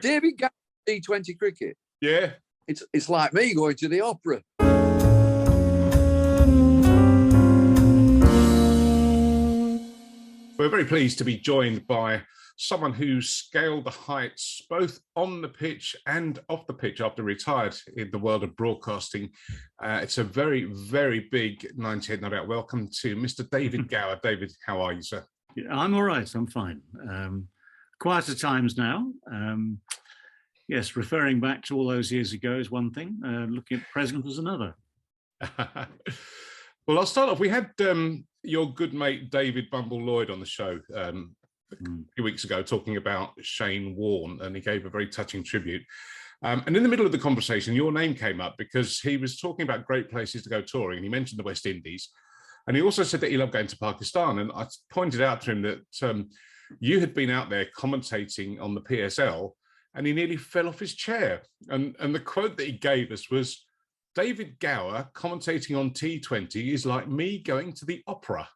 David Gower, T20 cricket. Yeah. It's like me going to the opera. We're very pleased to be joined by someone who scaled the heights both on the pitch and off the pitch after retired in the world of broadcasting. It's a very, very big 98 no doubt. Welcome to Mr. David Gower. David, how are you, sir? Yeah, I'm all right. I'm fine. Quieter times now. Yes, referring back to all those years ago is one thing. Looking at present is another. Well, I'll start off. We had your good mate David Bumble Lloyd on the show a few weeks ago talking about Shane Warne, and he gave a very touching tribute. And in the middle of the conversation, your name came up because he was talking about great places to go touring, and he mentioned the West Indies. And he also said that he loved going to Pakistan. And I pointed out to him that you had been out there commentating on the PSL, and he nearly fell off his chair. And the quote that he gave us was, David Gower commentating on T20 is like me going to the opera.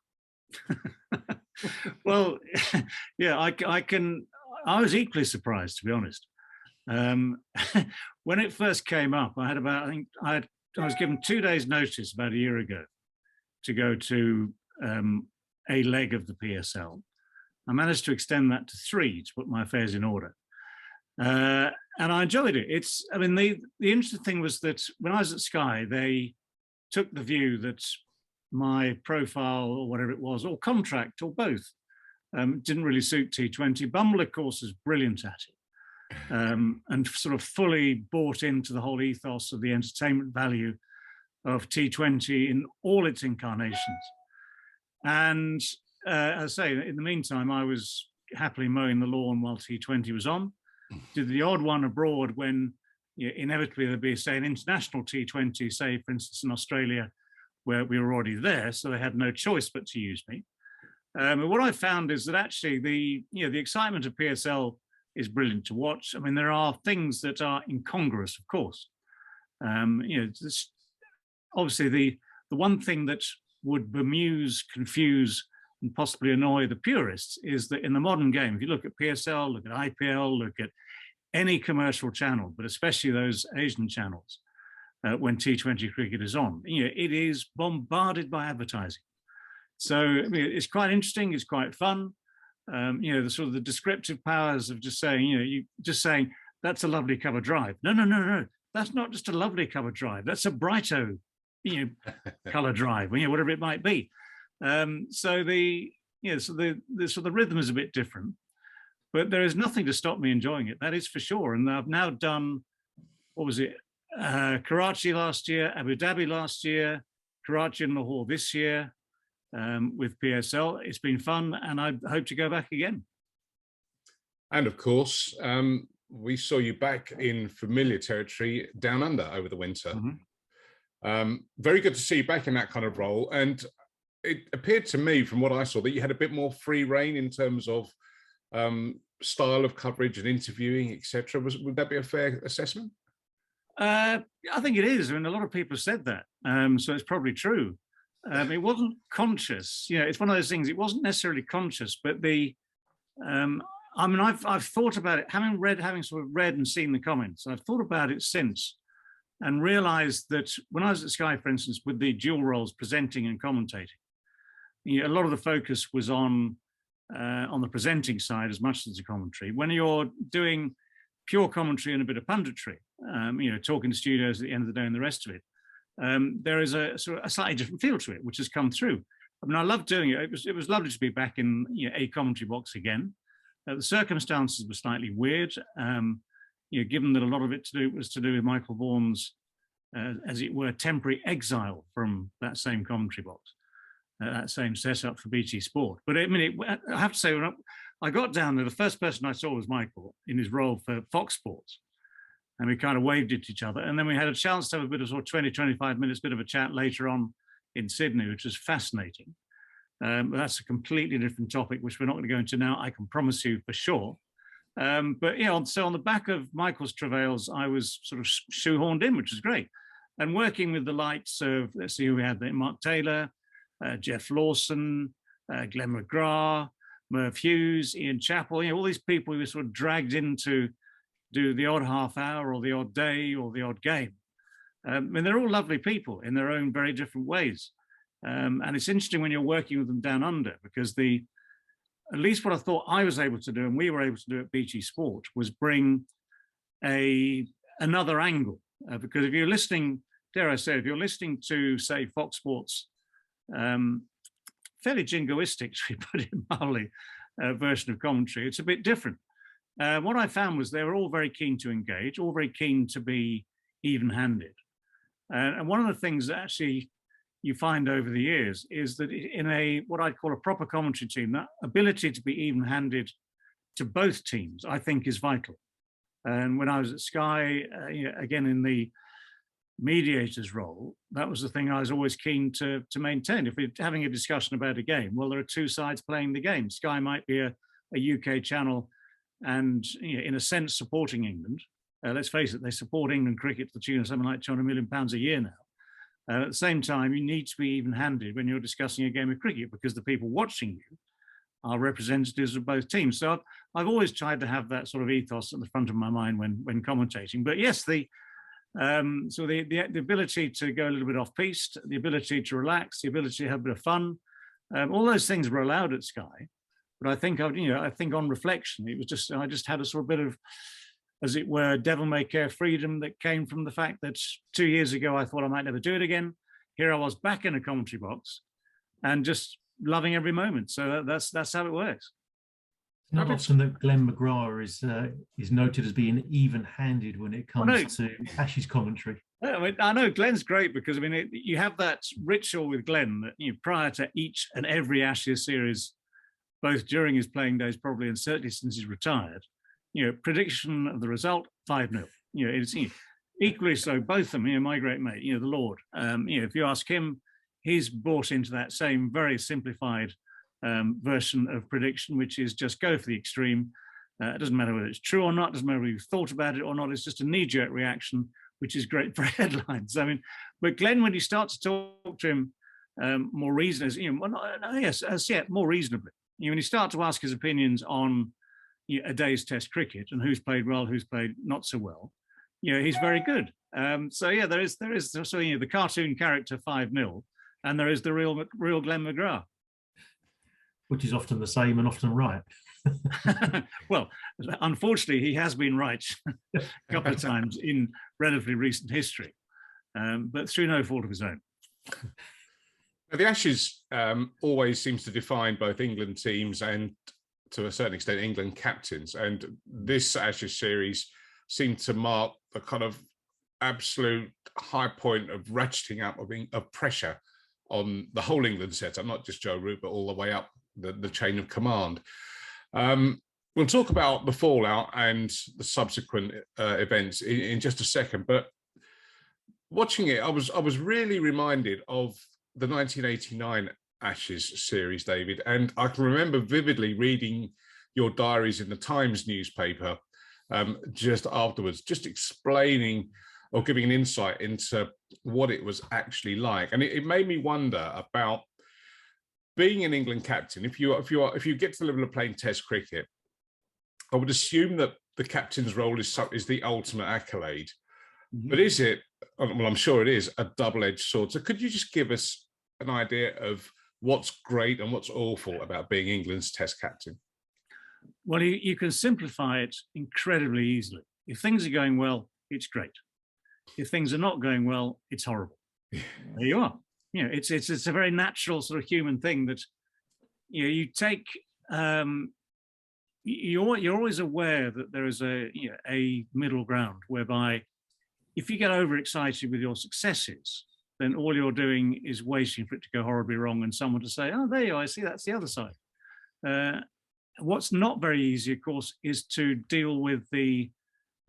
Well, yeah, I was equally surprised, to be honest. When it first came up, I was given 2 days notice about a year ago to go to a leg of the PSL. I managed to extend that to 3 to put my affairs in order. And I enjoyed it. The interesting thing was that when I was at Sky, they took the view that my profile or whatever it was, or contract or both, didn't really suit T20. Bumble, of course, is brilliant at it, and sort of fully bought into the whole ethos of the entertainment value of T20 in all its incarnations. And as I say, in the meantime, I was happily mowing the lawn while T20 was on. Did the odd one abroad when inevitably there'd be, say, an international T20, say, for instance, in Australia, where we were already there, so they had no choice but to use me. And what I found is that actually the excitement of PSL is brilliant to watch. I mean, there are things that are incongruous, of course. Obviously, the one thing that would bemuse, confuse, and possibly annoy the purists is that in the modern game, if you look at PSL, look at IPL, look at any commercial channel, but especially those Asian channels, when T20 cricket is on, it is bombarded by advertising. So I mean, it's quite interesting, it's quite fun. The sort of the descriptive powers of just saying, saying that's a lovely cover drive. No, that's not just a lovely cover drive. That's a Brighto, color drive, whatever it might be. So the rhythm is a bit different, but there is nothing to stop me enjoying it. That is for sure. And I've now done, what was it? Karachi last year, Abu Dhabi last year, Karachi and Lahore this year with PSL. It's been fun, and I hope to go back again. And of course, we saw you back in familiar territory down under over the winter. Mm-hmm. Very good to see you back in that kind of role. And it appeared to me from what I saw that you had a bit more free reign in terms of style of coverage and interviewing, etc. Would that be a fair assessment? I think it is. I mean, a lot of people said that, so it's probably true. It wasn't conscious. It's one of those things. It wasn't necessarily conscious, but I've thought about it, having sort of read and seen the comments. I've thought about it since, and realised that when I was at Sky, for instance, with the dual roles, presenting and commentating, a lot of the focus was on the presenting side as much as the commentary. When you're doing pure commentary and a bit of punditry, talking to studios at the end of the day and the rest of it, there is a sort of a slightly different feel to it, which has come through. I mean, I love doing it. It was lovely to be back in a commentary box again. The circumstances were slightly weird, given that a lot of it was to do with Michael Vaughan's, as it were, temporary exile from that same commentary box. That same setup for BT Sport. But I mean, I have to say, when I got down there, the first person I saw was Michael in his role for Fox Sports. And we kind of waved at each other. And then we had a chance to have a bit of sort of 20, 25 minutes, bit of a chat later on in Sydney, which was fascinating. But that's a completely different topic, which we're not going to go into now, I can promise you for sure. So on the back of Michael's travails, I was sort of shoehorned in, which was great. And working with the likes of, let's see who we had there, Mark Taylor, Jeff Lawson, Glenn McGrath, Merv Hughes, Ian Chappell, all these people who were sort of dragged into do the odd half hour or the odd day or the odd game. I mean, they're all lovely people in their own very different ways. And it's interesting when you're working with them down under, because at least what I thought I was able to do, and we were able to do at BT Sport, was bring another angle. Because if you're listening, dare I say, if you're listening to, say, Fox Sports, fairly jingoistic, to put it mildly, version of commentary, it's a bit different. What I found was they were all very keen to engage, all very keen to be even-handed. And one of the things that actually you find over the years is that in what I'd call a proper commentary team, that ability to be even-handed to both teams, I think, is vital. And when I was at Sky, again in the mediator's role, that was the thing I was always keen to maintain. If we're having a discussion about a game, well, there are two sides playing the game. Sky might be a UK channel and, in a sense, supporting England. Let's face it, they support England cricket to the tune of something like £200 million a year now. At the same time, you need to be even-handed when you're discussing a game of cricket, because the people watching you are representatives of both teams. So I've always tried to have that sort of ethos at the front of my mind when commentating. But yes, the ability to go a little bit off-piste, the ability to relax, the ability to have a bit of fun, all those things were allowed at Sky. But I think I think on reflection, it was I just had a sort of bit of, as it were, devil-may-care freedom that came from the fact that 2 years ago I thought I might never do it again. Here I was back in a commentary box and just loving every moment. So that's how it works. It's not often that Glenn McGrath is noted as being even-handed when it comes to Ashes commentary. I know Glenn's great, because you have that ritual with Glenn that prior to each and every Ashes series, both during his playing days probably and certainly since he's retired, prediction of the result 5-0. It's equally so. Both of them, my great mate, the Lord. If you ask him, he's bought into that same very simplified version of prediction, which is just go for the extreme. It doesn't matter whether it's true or not, doesn't matter whether you've thought about it or not, it's just a knee-jerk reaction, which is great for headlines. But Glenn, when you start to talk to him more reasonably, more reasonably, when you start to ask his opinions on a day's test cricket and who's played well, who's played not so well, he's very good. There is the cartoon character 5-0, and there is the real Glenn McGrath. Which is often the same and often right. Well, unfortunately, he has been right a couple of times in relatively recent history, but through no fault of his own. The Ashes always seems to define both England teams and, to a certain extent, England captains. And this Ashes series seemed to mark the kind of absolute high point of ratcheting up of pressure on the whole England setup, not just Joe Root, but all the way up the chain of command. We'll talk about the fallout and the subsequent events in just a second, but watching it, I was really reminded of the 1989 Ashes series, David, and I can remember vividly reading your diaries in the Times newspaper just afterwards, just explaining or giving an insight into what it was actually like, and it made me wonder about being an England captain. If you get to the level of playing Test cricket, I would assume that the captain's role is the ultimate accolade. Mm-hmm. But is it? Well, I'm sure it is a double-edged sword. So could you just give us an idea of what's great and what's awful about being England's Test captain? Well, you can simplify it incredibly easily. If things are going well, it's great. If things are not going well, it's horrible. There you are. It's a very natural sort of human thing that you take. You're always aware that there is a middle ground whereby if you get overexcited with your successes, then all you're doing is waiting for it to go horribly wrong and someone to say, "Oh, there you are. I see that's the other side." What's not very easy, of course, is to deal with the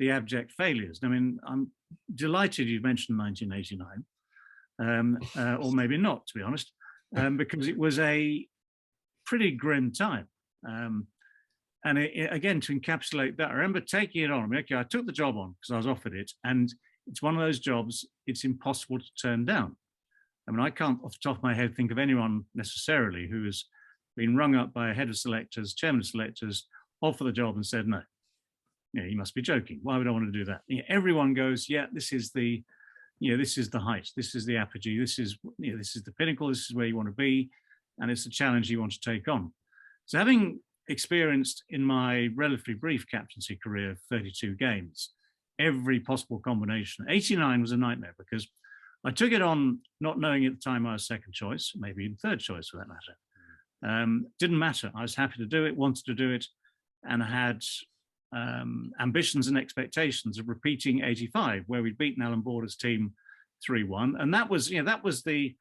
abject failures. I mean, I'm delighted you mentioned 1989. Or maybe not, to be honest, because it was a pretty grim time. And again, to encapsulate that, I remember taking it on. I took the job on because I was offered it, and it's one of those jobs it's impossible to turn down. I mean, I can't, off the top of my head, think of anyone necessarily who has been rung up by a head of selectors, chairman of selectors, offered the job and said no. you must be joking. Why would I want to do that? Everyone goes, yeah, this is the, this is the height, this is the apogee, this is the pinnacle, this is where you want to be, and it's a challenge you want to take on. So having experienced in my relatively brief captaincy career 32 games, every possible combination, 89 was a nightmare because I took it on not knowing at the time I was second choice, maybe even third choice for that matter. Didn't matter. I was happy to do it, wanted to do it, and I had ambitions and expectations of repeating 85, where we'd beaten Alan Border's team 3-1. And that was, the,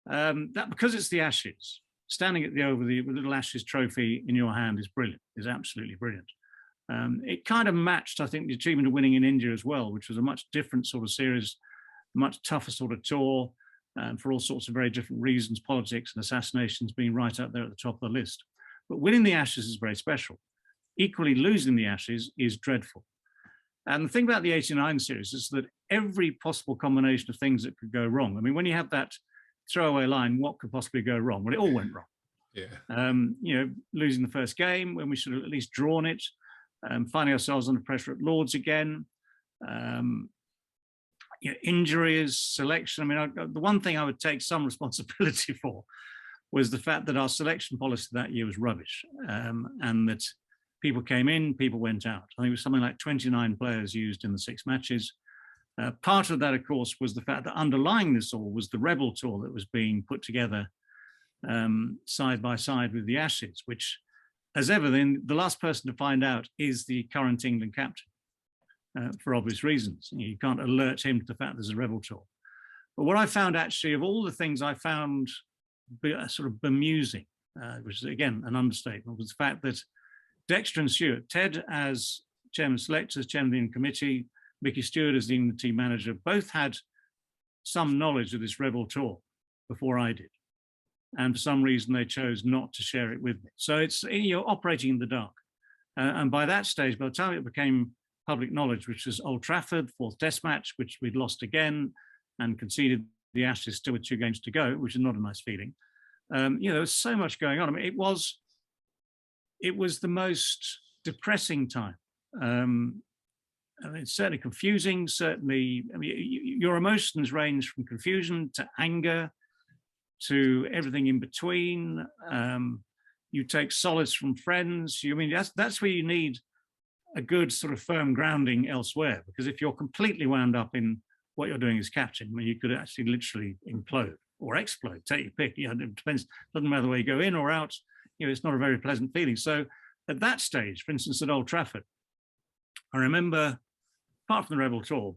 that because it's the Ashes, standing at the Oval with the little Ashes trophy in your hand is brilliant, is absolutely brilliant. It kind of matched, I think, the achievement of winning in India as well, which was a much different sort of series, much tougher sort of tour, for all sorts of very different reasons, politics and assassinations being right up there at the top of the list. But winning the Ashes is very special. Equally, losing the Ashes is dreadful. And the thing about the 89 series is that every possible combination of things that could go wrong. I mean, when you have that throwaway line, what could possibly go wrong? Well, it all went wrong. Yeah. Losing the first game when we should have at least drawn it, finding ourselves under pressure at Lords again, injuries, selection. I mean, the one thing I would take some responsibility for was the fact that our selection policy that year was rubbish, and that people came in, people went out. I think it was something like 29 players used in the 6 matches. Part of that, of course, was the fact that underlying this all was the Rebel Tour that was being put together side by side with the Ashes, which, as ever, then the last person to find out is the current England captain, for obvious reasons. You can't alert him to the fact there's a Rebel Tour. But what I found, actually, of all the things I found sort of bemusing, which is, again, an understatement, was the fact that Dexter and Stewart, Ted as chairman selectors, chairman of the England committee, Mickey Stewart as the England team manager, both had some knowledge of this Rebel Tour before I did. And for some reason, they chose not to share it with me. So it's, you're operating in the dark. And by that stage, by the time it became public knowledge, which was Old Trafford, 4th Test match, which we'd lost again and conceded the Ashes still with 2 games to go, which is not a nice feeling. There was so much going on. I mean, it was the most depressing time. I mean, it's certainly confusing, certainly, I mean, your emotions range from confusion to anger to everything in between. You take solace from friends. I mean, that's where you need a good sort of firm grounding elsewhere, because if you're completely wound up in what you're doing as captain, I mean, you could actually literally implode or explode, take your pick. It depends, doesn't matter whether you go in or out, it's not a very pleasant feeling. So at that stage, for instance, at Old Trafford, I remember, apart from the Rebel Tour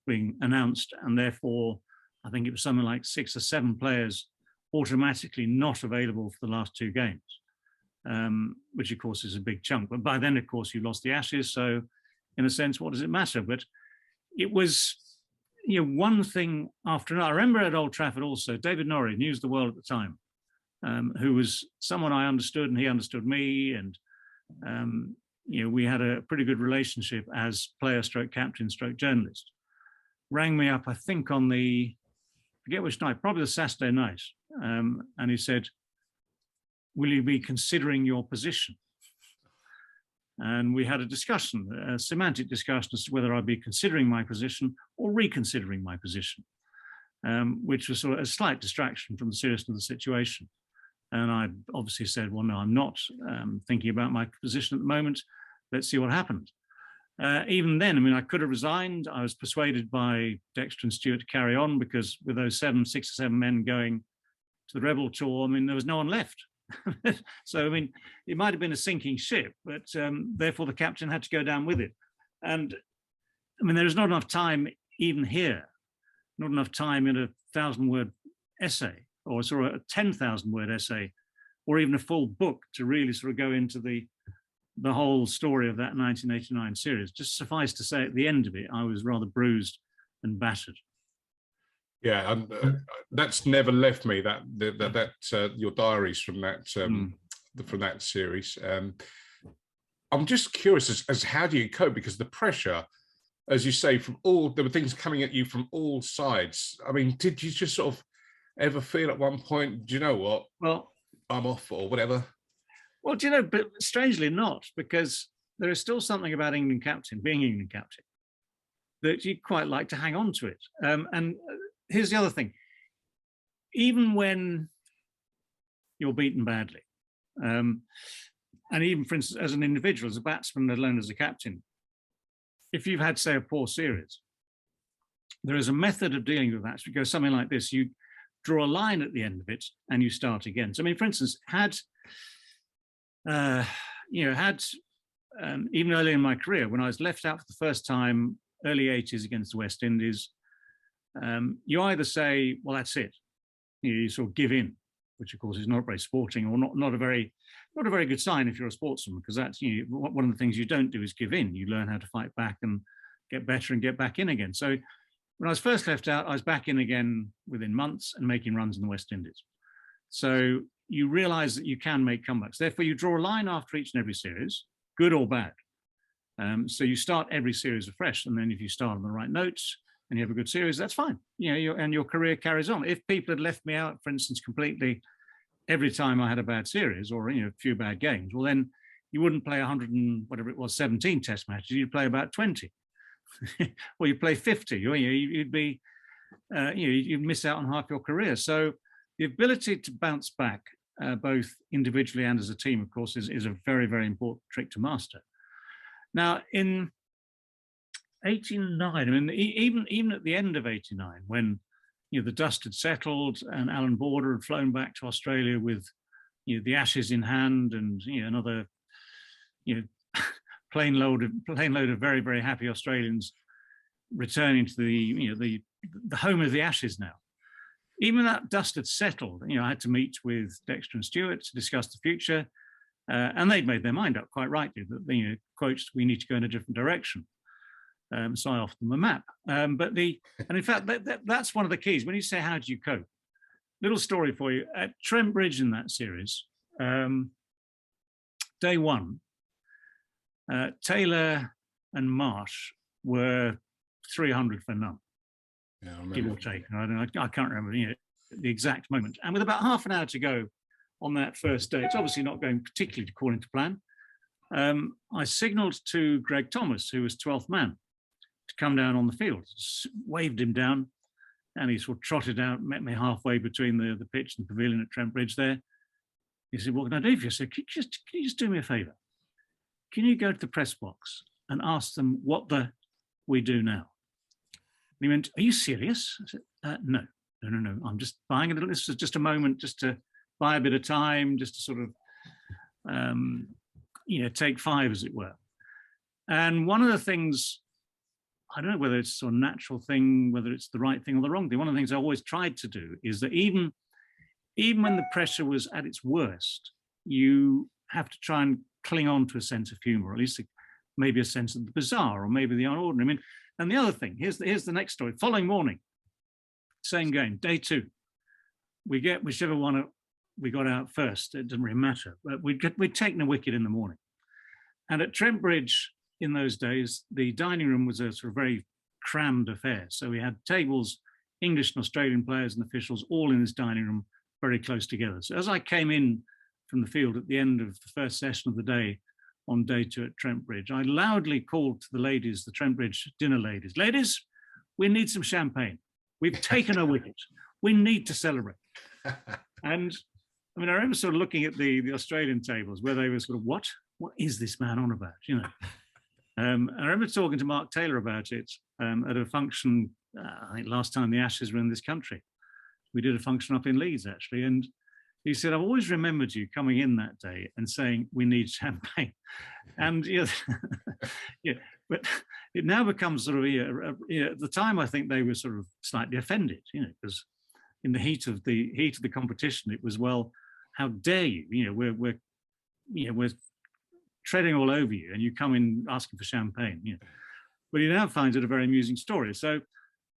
being announced, and therefore I think it was something like 6 or 7 players automatically not available for the last 2 games, which of course is a big chunk. But by then, of course, you lost the Ashes. So in a sense, what does it matter? But it was, one thing after another. I remember at Old Trafford also, David Norrie, News of the World at the time, who was someone I understood and he understood me. And, we had a pretty good relationship as player stroke captain stroke journalist. Rang me up, I think on the, forget which night, probably the Saturday night. And he said, will you be considering your position? And we had a discussion, a semantic discussion as to whether I'd be considering my position or reconsidering my position, which was sort of a slight distraction from the seriousness of the situation. And I obviously said, well, no, I'm not thinking about my position at the moment. Let's see what happened. Even then, I mean, I could have resigned. I was persuaded by Dexter and Stewart to carry on, because with those 6 or 7 men going to the Rebel Tour, I mean, there was no one left. So, I mean, it might have been a sinking ship, but therefore the captain had to go down with it. And I mean, there is not enough time even here, not enough time in a 1,000-word essay or sort of a 10,000-word essay or even a full book to really sort of go into the whole story of that 1989 series. Just suffice to say, at the end of it, I was rather bruised and battered. Yeah, and that's never left me. That your diaries from that from that series. I'm just curious as how do you cope, because the pressure, as you say, there were things coming at you from all sides. I mean, did you just sort of ever feel at one point, do you know what? Well, I'm off or whatever. Well, but strangely not, because there is still something about England captain, being England captain, that you'd quite like to hang on to it. And here's the other thing. Even when you're beaten badly, and even, for instance, as an individual, as a batsman, let alone as a captain, if you've had, say, a poor series, there is a method of dealing with that. So it goes something like this. You draw a line at the end of it and you start again. So, I mean, for instance, even early in my career, when I was left out for the first time, early 80s against the West Indies, you either say, well, that's it. You sort of give in, which of course is not very sporting, or not a very good sign if you're a sportsman, because that's, one of the things you don't do is give in. You learn how to fight back and get better and get back in again. So when I was first left out, I was back in again within months and making runs in the West Indies. So you realize that you can make comebacks. Therefore, you draw a line after each and every series, good or bad. So you start every series afresh, and then if you start on the right notes and you have a good series, that's fine. And your career carries on. If people had left me out, for instance, completely every time I had a bad series or a few bad games, well, then you wouldn't play 100 and whatever it was, 17 Test matches. You'd play about 20, or you play 50. You'd be, you'd miss out on half your career. So the ability to bounce back, both individually and as a team, of course, is a very, very important trick to master. Now, in 89, I mean, even at the end of 89, when the dust had settled and Alan Border had flown back to Australia with the Ashes in hand, and another plane load of very, very happy Australians returning to the home of the Ashes now. Even that dust had settled. I had to meet with Dexter and Stewart to discuss the future, and they'd made their mind up quite rightly that quotes, we need to go in a different direction. So I offered them a map. And in fact, that's one of the keys. When you say, how do you cope? Little story for you. At Trent Bridge in that series, day one, Taylor and Marsh were 300 for none. Yeah, I remember. Give or take. I can't remember the exact moment. And with about half an hour to go on that first day, it's obviously not going particularly according to plan. I signalled to Greg Thomas, who was 12th man, to come down on the field. Waved him down, and he sort of trotted out, met me halfway between the pitch and the pavilion at Trent Bridge there. He said, what can I do for you? I said, can you just do me a favour? Can you go to the press box and ask them what we do now? And he went, are you serious? I said, no. I'm just buying a little. This is just a moment, just to buy a bit of time, just to sort of, take five, as it were. And one of the things, I don't know whether it's a natural thing, whether it's the right thing or the wrong thing. One of the things I always tried to do is that even when the pressure was at its worst, you have to try and cling on to a sense of humour, or at least maybe a sense of the bizarre, or maybe the unordinary. I mean, and the other thing, here's the next story. Following morning, same game, day two. We get whichever one we got out first. It doesn't really matter. But we'd taken a wicket in the morning. And at Trent Bridge in those days, the dining room was a sort of very crammed affair. So we had tables, English and Australian players and officials, all in this dining room, very close together. So as I came in from the field at the end of the first session of the day on day two at Trent Bridge, I loudly called to the ladies, the Trent Bridge dinner ladies, ladies, we need some champagne. We've taken a wicket. We need to celebrate. And I mean, I remember sort of looking at the Australian tables where they were sort of, what is this man on about? I remember talking to Mark Taylor about it at a function, I think last time the Ashes were in this country. We did a function up in Leeds, actually. And he said, I've always remembered you coming in that day and saying, we need champagne. And but it now becomes sort of, at the time, I think they were sort of slightly offended, because in the heat of the competition, it was, well, how dare you? We're treading all over you, and you come in asking for champagne. But he now finds it a very amusing story. So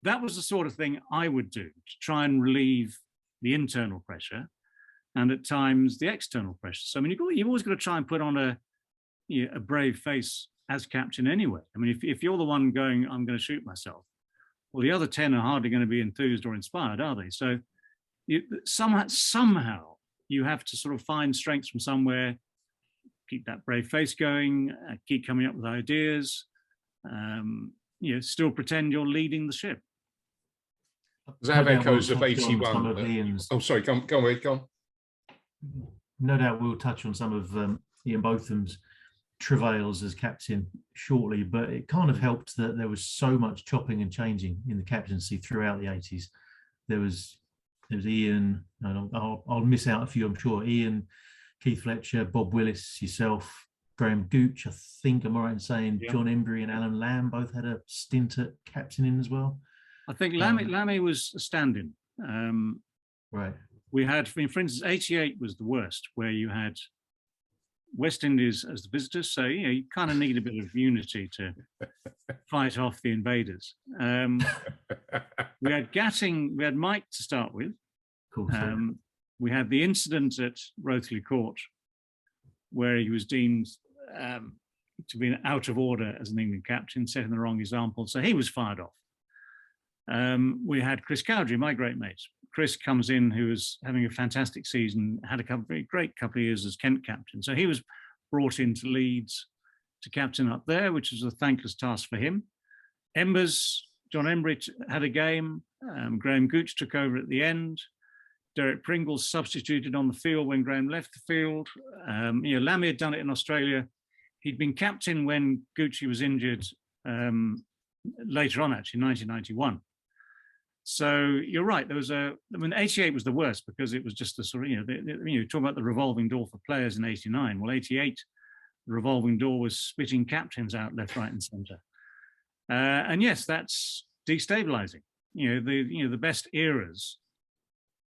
that was the sort of thing I would do to try and relieve the internal pressure, and at times the external pressure. So I mean, you've always got to try and put on a brave face as captain anyway. I mean, if you're the one going, I'm going to shoot myself, well, the other 10 are hardly going to be enthused or inspired, are they? So somehow you have to sort of find strength from somewhere, keep that brave face going, keep coming up with ideas, still pretend you're leading the ship. Does that have echoes of touch on 81? some of Ian's, Oh, sorry, go on. no doubt we'll touch on some of Ian Botham's travails as captain shortly, but it kind of helped that there was so much chopping and changing in the captaincy throughout the 80s. There was Ian, and I'll miss out a few, I'm sure. Ian, Keith Fletcher, Bob Willis, yourself, Graham Gooch, I think I'm right in saying John Embry and Alan Lamb both had a stint at captaining as well. I think Lammy was a stand-in. Right. We had, for instance, 88 was the worst, where you had West Indies as the visitors. So, you kind of need a bit of unity to fight off the invaders. We had Gatting, we had Mike to start with. Cool. We had the incident at Rothley Court, where he was deemed to be out of order as an England captain, setting the wrong example. So he was fired off. We had Chris Cowdery, my great mate. Chris comes in, who was having a fantastic season, had a very great couple of years as Kent captain. So he was brought into Leeds to captain up there, which was a thankless task for him. Embers, John Embry had a game. Graham Gooch took over at the end. Derek Pringle substituted on the field when Graham left the field. Lammy had done it in Australia. He'd been captain when Gucci was injured later on, actually, 1991. So you're right. There was 88 was the worst because it was just a sort of, talk about the revolving door for players in 89. Well, 88, the revolving door was spitting captains out left, right, and centre. And yes, that's destabilising. The best eras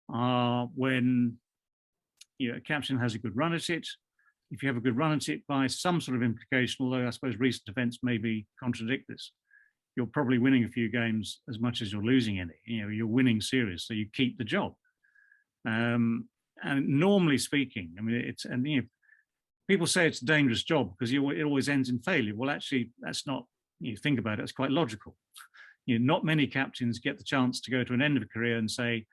are when a captain has a good run at it. If you have a good run at it by some sort of implication, although I suppose recent events maybe contradict this, you're probably winning a few games as much as you're losing any. You're winning series, so you keep the job. And normally speaking, people say it's a dangerous job because it always ends in failure. Well, actually, that's not. You think about it, it's quite logical. Not many captains get the chance to go to an end of a career and say,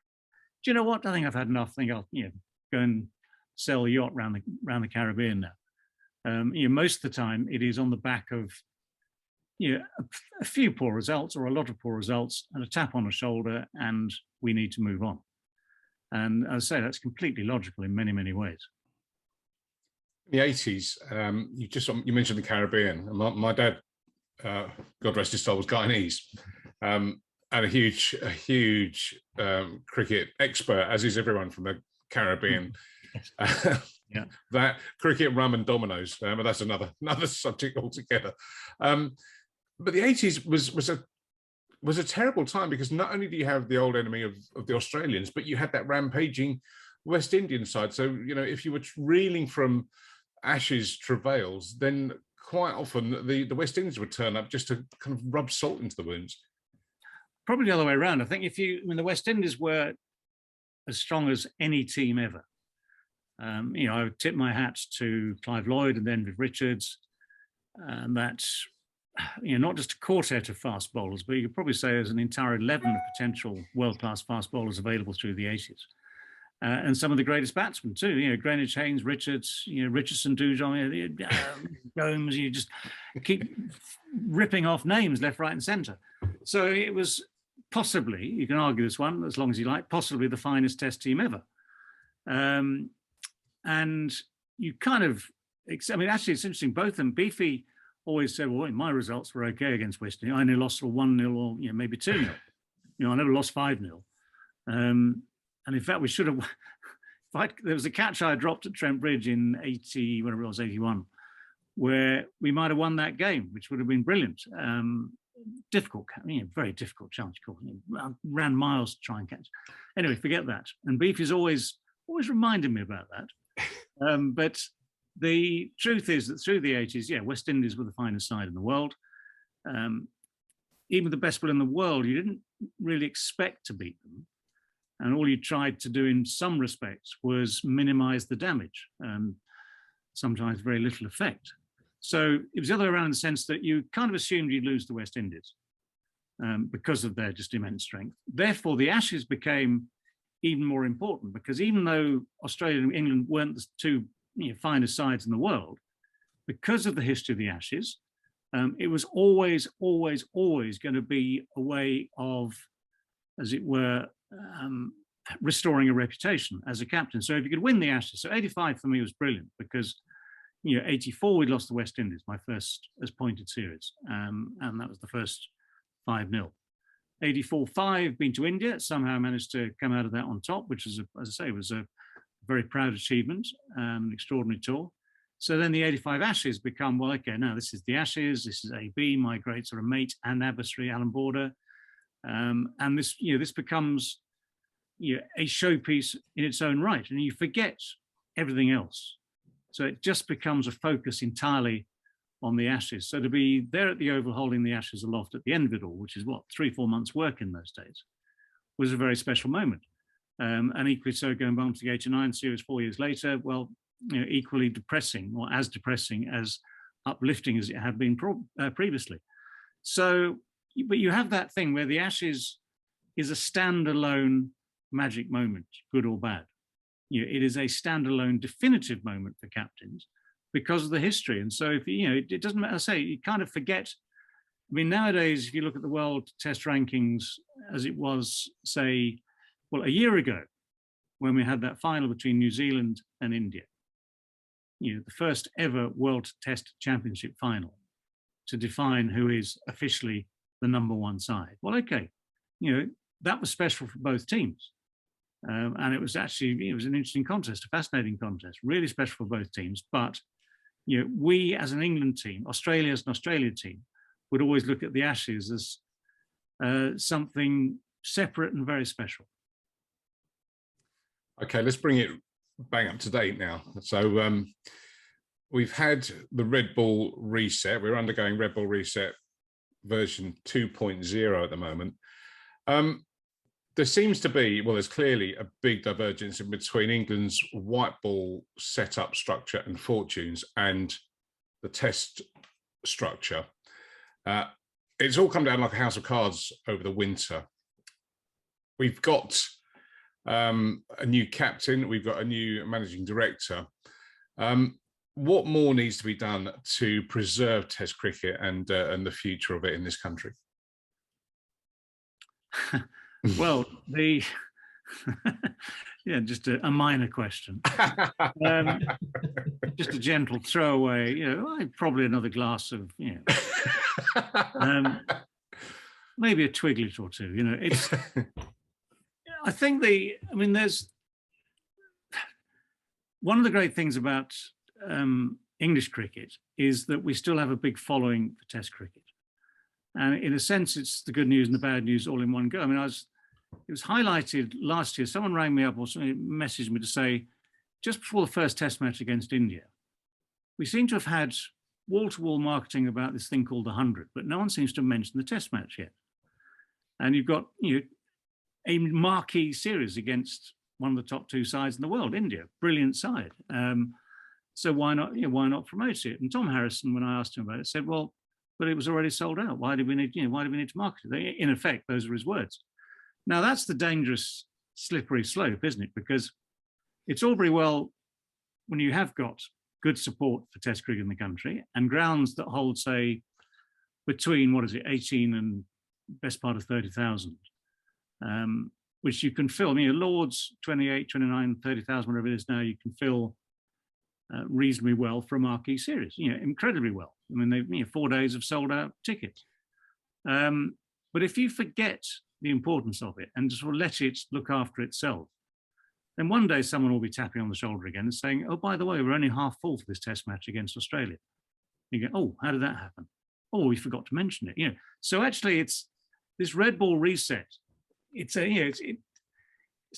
"Do you know what? I think I've had enough. I think I'll go and sell a yacht around the Caribbean now." Most of the time, it is on the back of a few poor results or a lot of poor results and a tap on the shoulder, and we need to move on. And as I say, that's completely logical in many, many ways. In the 80s, you mentioned the Caribbean. My dad, God rest his soul, was Guyanese, and a huge cricket expert, as is everyone from the Caribbean. Yeah. That cricket, rum, and dominoes. But that's another subject altogether. But the 80s was a terrible time because not only do you have the old enemy of the Australians, but you had that rampaging West Indian side. So if you were reeling from Ashes travails, then quite often the West Indies would turn up just to kind of rub salt into the wounds. Probably the other way around. I think the West Indies were as strong as any team ever. I would tip my hat to Clive Lloyd and then Viv Richards, and that's not just a quartet of fast bowlers, but you could probably say there's an entire 11 of potential world-class fast bowlers available through the 80s. And some of the greatest batsmen too, Greenwich, Haynes, Richards, Richardson, Dujon, Gomes, you just keep ripping off names left, right and centre. So it was possibly, you can argue this one as long as you like, possibly the finest test team ever. And you kind of, actually it's interesting, both of them, Beefy always said, well, my results were okay against West Indies. I only lost 1-0 or maybe 2-0. I never lost 5-0. And in fact, we should have. There was a catch I dropped at Trent Bridge in 81, where we might have won that game, which would have been brilliant. Difficult, very difficult challenge call. Ran miles to try and catch. Anyway, forget that. And Beefy's always reminded me about that. But the truth is that through the 80s, West Indies were the finest side in the world. Even the best people in the world, you didn't really expect to beat them. And all you tried to do in some respects was minimize the damage, and sometimes very little effect. So it was the other way around in the sense that you kind of assumed you'd lose the West Indies because of their just immense strength. Therefore, the Ashes became even more important because even though Australia and England weren't the two finest sides in the world, because of the history of the Ashes, it was always going to be a way of, as it were, restoring a reputation as a captain. So if you could win the Ashes, so 85 for me was brilliant because, 84 we'd lost the West Indies, my first as pointed series, and that was the first 5-0. 84-5, been to India, somehow managed to come out of that on top, which was, as I say, was a very proud achievement, an extraordinary tour. So then the 85 Ashes become, well, okay, now this is the Ashes, this is AB, my great sort of mate and adversary, Alan Border, and this, this becomes a showpiece in its own right, and you forget everything else. So it just becomes a focus entirely on the Ashes. So to be there at the Oval holding the Ashes aloft at the end of it all, which is what, 3-4 months work in those days, was a very special moment. And equally so going on to the 89 series 4 years later, well, equally depressing, or as depressing, as uplifting as it had been previously. So, but you have that thing where the Ashes is a standalone magic moment, good or bad. It is a standalone definitive moment for captains because of the history. And so if it doesn't matter, I say, you kind of forget. I mean, nowadays, if you look at the world test rankings as it was, say, well, a year ago, when we had that final between New Zealand and India, the first ever World Test Championship final to define who is officially the #1 side. Well, okay, that was special for both teams. And it was actually, it was an interesting contest, a fascinating contest, really special for both teams. But, we as an England team, Australia as an Australia team, would always look at the Ashes as something separate and very special. Okay, let's bring it bang up to date now. So we've had the Red Bull reset. We're undergoing Red Bull reset version 2.0 at the moment. There seems to be, well, there's clearly a big divergence in between England's white ball setup structure and fortunes and the test structure. It's all come down like a house of cards over the winter. We've got a new captain, we've got a new managing director. What more needs to be done to preserve Test cricket and the future of it in this country? Well, just a minor question. Just a gentle throwaway, probably another glass of, maybe a twiglet or two, it's, I think there's one of the great things about English cricket is that we still have a big following for Test cricket. And in a sense, it's the good news and the bad news all in one go. I mean, it was highlighted last year. Someone rang me up or messaged me to say, just before the first Test match against India, we seem to have had wall-to-wall marketing about this thing called the 100, but no one seems to have mentioned the Test match yet. And you've got a marquee series against one of the top 2 sides in the world, India, brilliant side. So why not promote it? And Tom Harrison, when I asked him about it, said, well, but it was already sold out. Why do we need to market it? In effect, those are his words. Now that's the dangerous, slippery slope, isn't it? Because it's all very well when you have got good support for Test cricket in the country and grounds that hold, say, between 18 and best part of 30,000, which you can fill. I mean, Lords 28, 29, 30,000, whatever it is now, you can fill reasonably well for a marquee series. Incredibly well. I mean, they 4 days of sold out tickets. But if you forget the importance of it and just sort of let it look after itself, then one day someone will be tapping on the shoulder again and saying, oh, by the way, we're only half full for this Test match against Australia. You go, oh, how did that happen? Oh, we forgot to mention it. So actually, it's this Red Bull reset. It's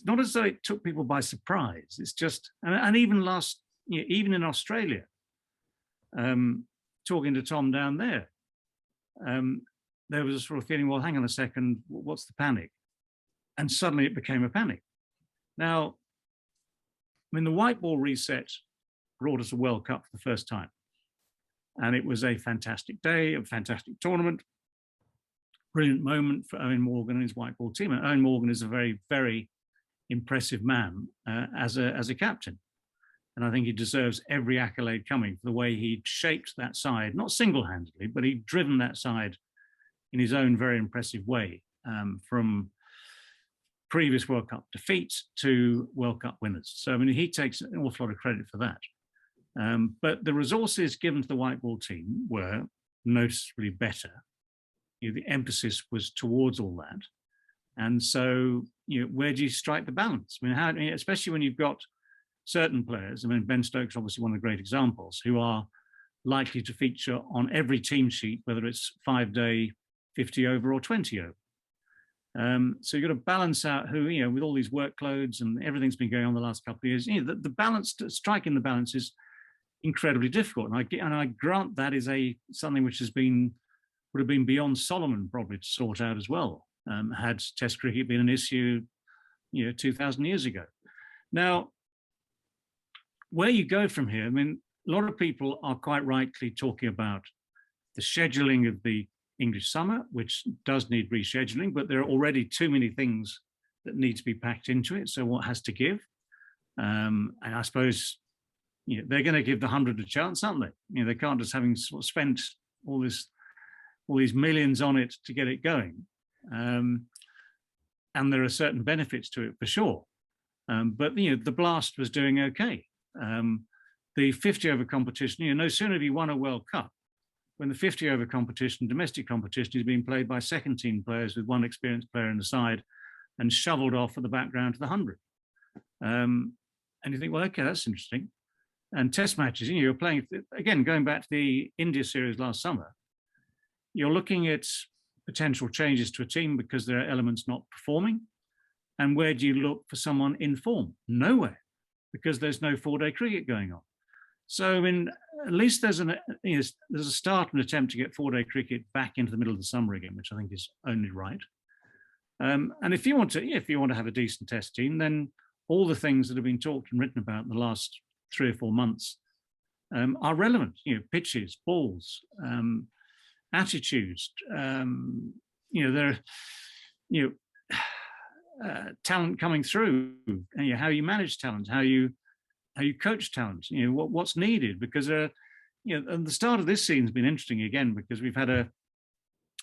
not as though it took people by surprise. It's just, and even even in Australia, talking to Tom down there, there was a sort of feeling, well, hang on a second, what's the panic? And suddenly it became a panic. Now, I mean, the white ball reset brought us a World Cup for the first time. And it was a fantastic day, a fantastic tournament, brilliant moment for Owen Morgan and his white ball team. And Owen Morgan is a very, very impressive man as a captain. And I think he deserves every accolade coming for the way he shaped that side, not single-handedly, but he'd driven that side in his own very impressive way, from previous World Cup defeats to World Cup winners. So, I mean, he takes an awful lot of credit for that. But the resources given to the white ball team were noticeably better. You know, the emphasis was towards all that. And so, you know, where do you strike the balance? I mean, especially when you've got certain players, I mean, Ben Stokes, obviously one of the great examples, who are likely to feature on every team sheet, whether it's 5-day, 50 over or 20 over. So you've got to balance out who, you know, with all these workloads and everything's been going on the last couple of years, you know, the balance, striking the balance is incredibly difficult. And I grant that is something which would have been beyond Solomon probably to sort out as well, had Test cricket been an issue, you know, 2,000 years ago. Now, where you go from here, I mean, a lot of people are quite rightly talking about the scheduling of the English summer, which does need rescheduling, but there are already too many things that need to be packed into it. So what has to give? And I suppose, you know, they're going to give the 100 a chance, aren't they? You know, they can't just having sort of spent all these millions on it to get it going. And there are certain benefits to it for sure. But, you know, the Blast was doing okay. The 50 over competition, you know, no sooner have you won a World Cup when the 50 over competition, domestic competition, is being played by second team players with one experienced player in the side and shoveled off at the background to the 100. And you think, well, okay, that's interesting. And test matches, you know, you're playing, again, going back to the India series last summer, you're looking at potential changes to a team because there are elements not performing. And where do you look for someone in form? Nowhere, because there's no 4-day cricket going on. So, I mean, at least there's a start, an attempt to get 4-day cricket back into the middle of the summer again, which I think is only right. And if you want to have a decent test team, then all the things that have been talked and written about in the last 3 or 4 months are relevant. You know, pitches, balls, attitudes. You know, there, you know, talent coming through. You know, how you manage talent, how you coach talent, you know, what's needed, because you know, and the start of this season has been interesting again, because we've had a,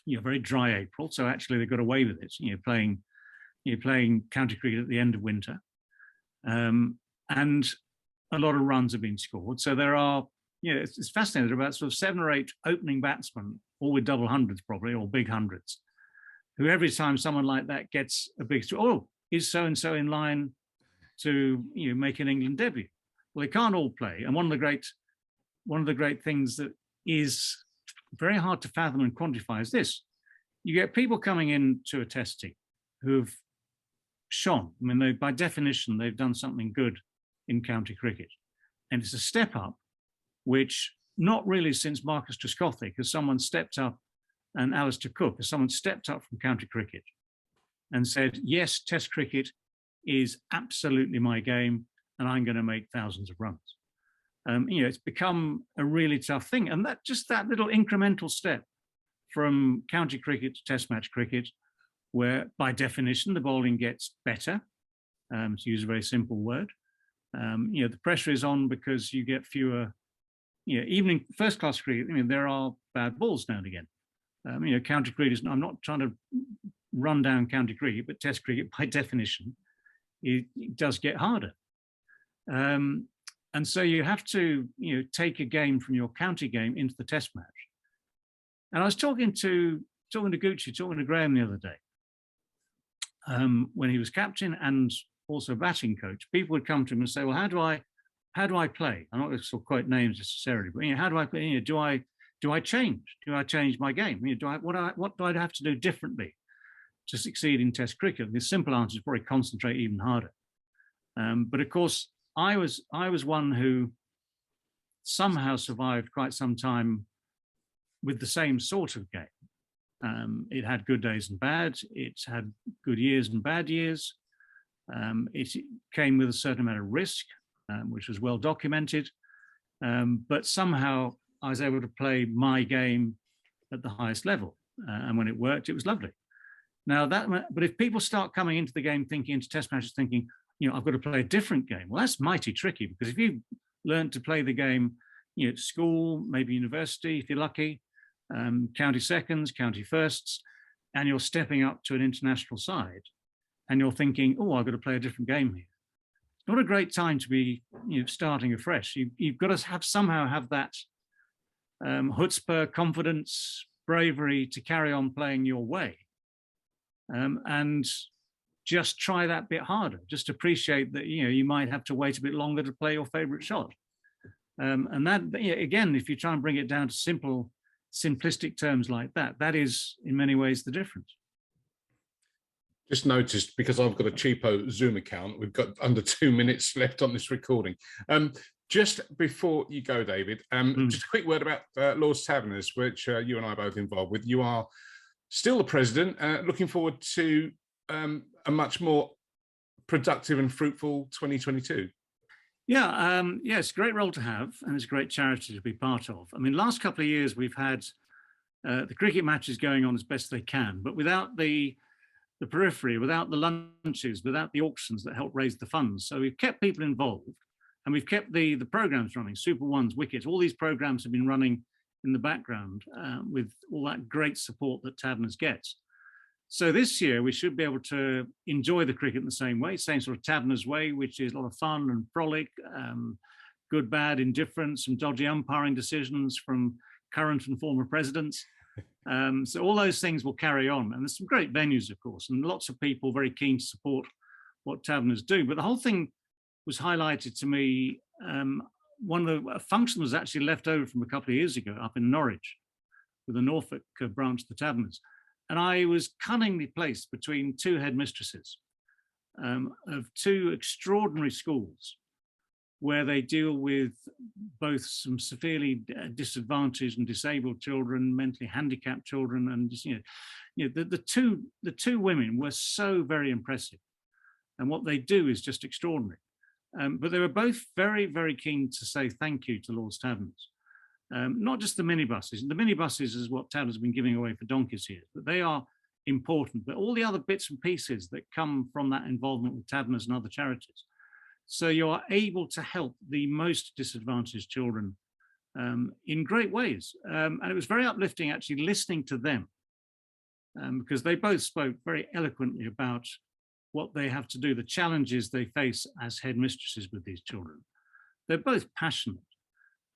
you know, very dry April. So actually they got away with it, you know, playing county cricket at the end of winter. And a lot of runs have been scored. So there are, you know, it's fascinating. There are about sort of 7 or 8 opening batsmen, all with double hundreds probably, or big hundreds, who every time someone like that gets a big, oh, is so-and-so in line to, you know, make an England debut? Well, they can't all play. And one of the great things that is very hard to fathom and quantify is this. You get people coming into a test team who've shone. I mean, by definition, they've done something good in county cricket. And it's a step up, which not really since Marcus Trescothick has someone stepped up, and Alistair Cook has someone stepped up from county cricket and said, yes, test cricket is absolutely my game, and I'm going to make thousands of runs. You know, it's become a really tough thing. And that little incremental step from county cricket to test match cricket, where by definition, the bowling gets better, to use a very simple word. You know, the pressure is on because you get fewer, you know, even in first class cricket, I mean, there are bad balls now and again. You know, county cricket is, I'm not trying to run down county cricket, but test cricket by definition, it does get harder. And so you have to, you know, take a game from your county game into the test match. And I was talking to Gucci, talking to Graham the other day, when he was captain and also batting coach. People would come to him and say, well, how do I play? I'm not going to sort of quote names necessarily, but, you know, how do I play? You know, do I change? Do I change my game? You know, what do I have to do differently to succeed in test cricket? The simple answer is probably concentrate even harder. But of course, I was one who somehow survived quite some time with the same sort of game. It had good days and bad. It's had good years and bad years. It came with a certain amount of risk, which was well documented. But somehow I was able to play my game at the highest level. And when it worked, it was lovely. Now but if people start coming into the game into test matches thinking, I've got to play a different game. Well, that's mighty tricky, because if you learn to play the game, at school, maybe university, if you're lucky, county seconds, county firsts, and you're stepping up to an international side, and you're thinking, oh, I've got to play a different game here. It's not a great time to be starting afresh. You've got to somehow have that chutzpah, confidence, bravery to carry on playing your way, and just try that bit harder. Just appreciate that you might have to wait a bit longer to play your favorite shot, and that again, if you try and bring it down to simplistic terms like that, that is in many ways the difference. Just noticed, because I've got a cheapo Zoom account, we've got under 2 minutes left on this recording. Just before you go, David, just a quick word about Lord's Taverners, which you and I are both involved with. You are still the president. Looking forward to a much more productive and fruitful 2022. Yeah, it's a great role to have, and it's a great charity to be part of. I mean, last couple of years we've had the cricket matches going on as best they can, but without the periphery, without the lunches, without the auctions that help raise the funds. So we've kept people involved, and we've kept the programs running, Super Ones, Wickets. All these programs have been running in the background with all that great support that Taverners gets. So this year we should be able to enjoy the cricket in the same way, same sort of Taverners way, which is a lot of fun and frolic, good, bad, indifference, some dodgy umpiring decisions from current and former presidents. So all those things will carry on, and there's some great venues, of course, and lots of people very keen to support what Taverners do. But the whole thing was highlighted to me. One of the functions was actually left over from a couple of years ago up in Norwich with the Norfolk branch of the Taverners. And I was cunningly placed between two headmistresses of two extraordinary schools where they deal with both some severely disadvantaged and disabled children, mentally handicapped children, and just, the two women were so very impressive, and what they do is just extraordinary. But they were both very, very keen to say thank you to Lord's Taverners. Not just the minibuses. The minibuses is what Taverners have been giving away for donkey's years, but they are important. But all the other bits and pieces that come from that involvement with Taverners and other charities. So you are able to help the most disadvantaged children in great ways. And it was very uplifting actually listening to them, because they both spoke very eloquently about what they have to do, the challenges they face as headmistresses with these children. They're both passionate.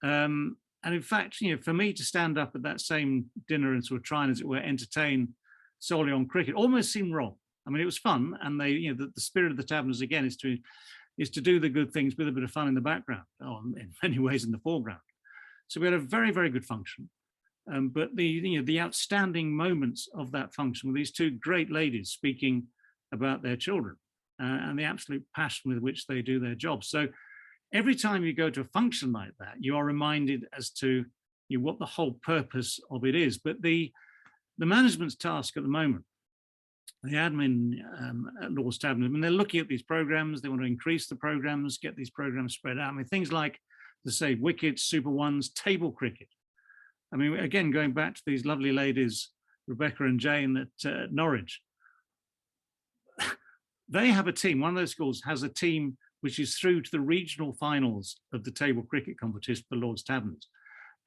And in fact, for me to stand up at that same dinner and sort of try and, as it were, entertain solely on cricket almost seemed wrong. I mean, it was fun, and they, the spirit of the Taverners again is to do the good things with a bit of fun in the background, or in many ways in the foreground. So we had a very, very good function. But the outstanding moments of that function were these two great ladies speaking about their children and the absolute passion with which they do their job. So every time you go to a function like that, you are reminded as to what the whole purpose of it is. But the management's task at the moment, the admin at Lord's Taverners, I mean, they're looking at these programs, they want to increase the programs, get these programs spread out. I mean, things like, to say, Wickets, Super Ones, table cricket. I mean, again, going back to these lovely ladies, Rebecca and Jane at Norwich, they have a team, one of those schools has a team which is through to the regional finals of the table cricket competition for Lord's Taverners.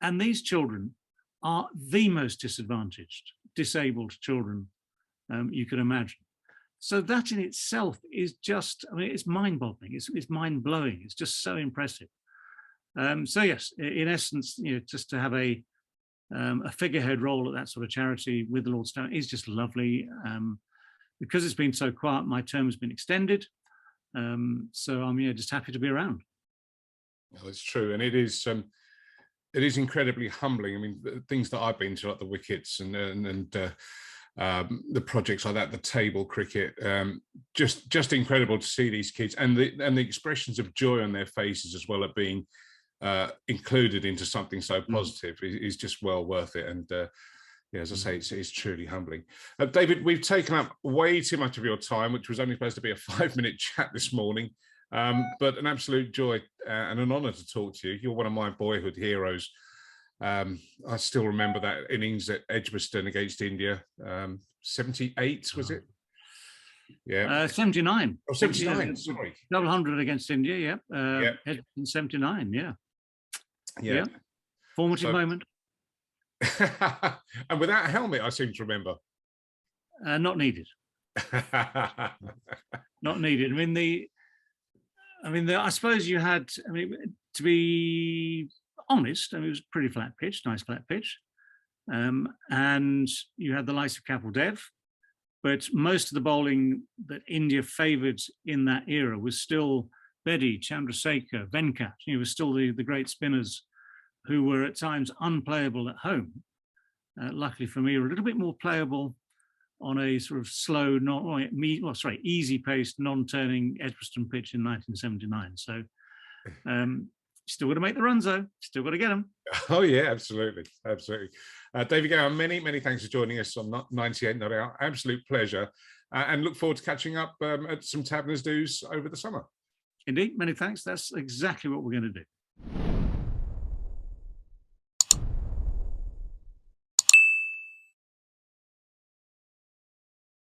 And these children are the most disadvantaged, disabled children you can imagine. So that in itself is just, I mean, it's mind-boggling, it's mind-blowing, it's just so impressive. So yes, in essence, just to have a figurehead role at that sort of charity with the Lord's Taverners is just lovely. Because it's been so quiet, my term has been extended. So I'm just happy to be around. Well, it's true, and it is incredibly humbling. I mean, the things that I've been to, like the Wickets and the projects like that, the table cricket, just incredible to see these kids and the expressions of joy on their faces as well at being included into something so positive is just well worth it. And as I say, it's truly humbling. David, we've taken up way too much of your time, which was only supposed to be a 5-minute chat this morning, but an absolute joy and an honour to talk to you. You're one of my boyhood heroes. I still remember that innings at Edgbaston against India, 78, was it? Yeah. 79. Oh, 79, sorry. Double 100 against India, yeah. Yeah. Edgerton 79, yeah. Yeah. Formative moment. And without a helmet, I seem to remember. Not needed. Not needed. I suppose you had, to be honest, it was pretty flat pitch, nice flat pitch. And you had the likes of Kapil Dev, but most of the bowling that India favoured in that era was still Bedi, Chandrasekhar, Venkat. It was still the great spinners who were at times unplayable at home. Luckily for me, were a little bit more playable on a sort of slow, easy-paced, non-turning Edgbaston pitch in 1979. So still got to make the runs, though. Still got to get them. Oh, yeah, absolutely. Absolutely. David Gower, many, many thanks for joining us on 98 Not Out. Absolute pleasure. And look forward to catching up at some Taverners do's over the summer. Indeed, many thanks. That's exactly what we're going to do.